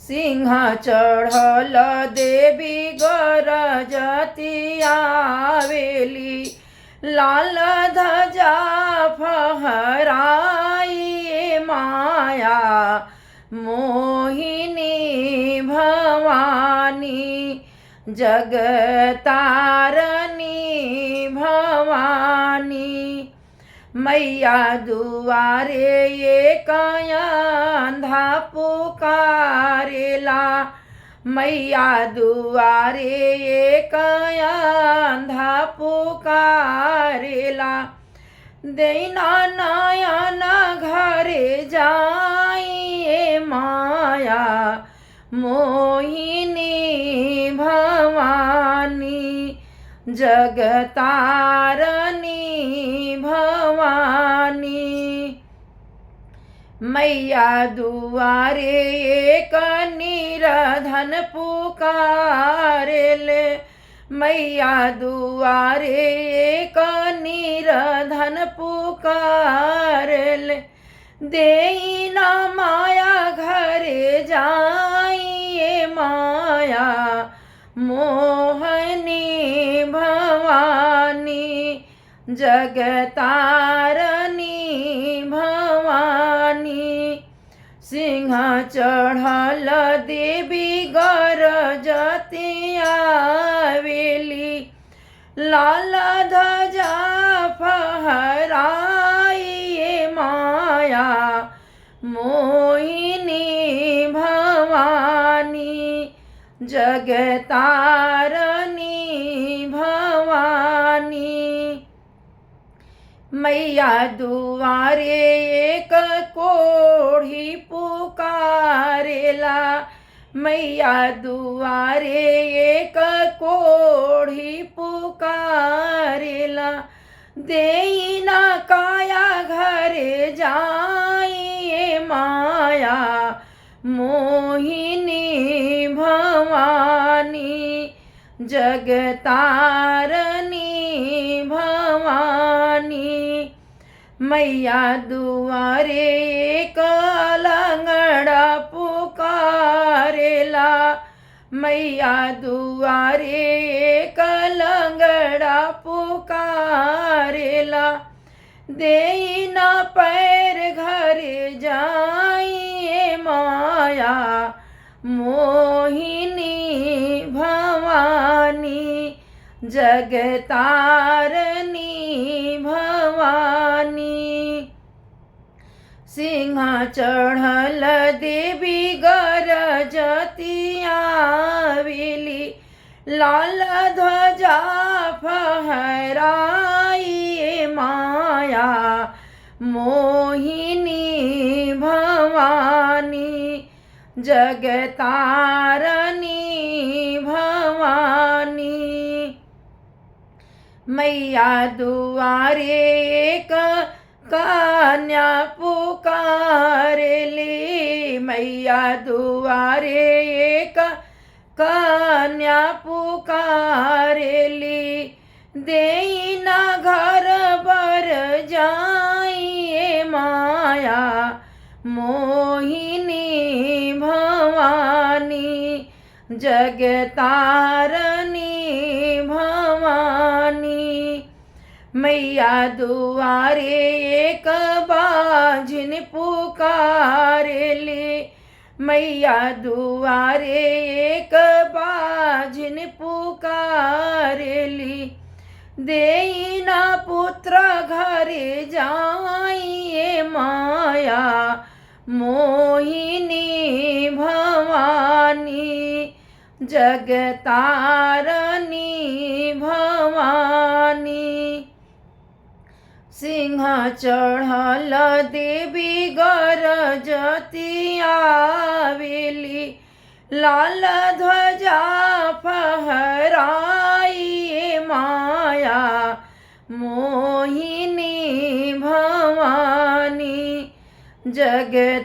सिंह चढ़ल देवी गरजती आवेली, लाल ध्वजा फहराई माया मोहिनी भवानी, जगतारनी भवानी। मैया दुआरे एक अंधा पुकारेला, मैया दुआरे एक अंधा पुकारेला, देना नयन घरे जाइए माया मोहिनी भवानी, जगतारनी भवानी। मैया दुआरे एक निरधन पुकारेले, मैया दुआरे एक निरधन पुकारेले, देना माया घरे जाइए माया मोहनी भवानी, जगतारनी भवानी। सिंह चढ़ल देवी गरजती आवेली, लाल ध्वजा फहराई माया मोहिनी भवानी, जगतारनी भवानी। मैया दुआरे एक कोढ़ी पुकारेला, मैया दुआरे एक कोढ़ी पुकारेला, देना काया घरे जाइए माया मोहिनी भवानी, जगतारनी भवानी। मैया दुआरे एक लंगड़ा पुकारेला, मैया दुआरे एक लंगड़ा पुकारेला, देना पैर घरे जाइए माया मोहिनी भवानी, जगतारनी भवानी। सिंह चढ़ल देवी गरजती आवेली, लाल ध्वजा फहराई माया मोहिनी भवानी, जगतारनी भवानी। मैया दुआरे एक कन्या पुकारेली, मैया दुआरे एक कन्या पुकारेली, देना घर बर जाइए माया मोहिनी भवानी, जगतारनी भवानी। मैया दुआरे एक बाझिन पुकारेली, मैया दुआरे एक बाझिन पुकारेली, देना पुत्र घरे जाइए माया मोहिनी भवानी, जगतारनी भवानी। सिंह चढ़ल देवी गरजती आवेली, लाल ध्वजा फहराई माया मोहिनी भवानी, जगतारनी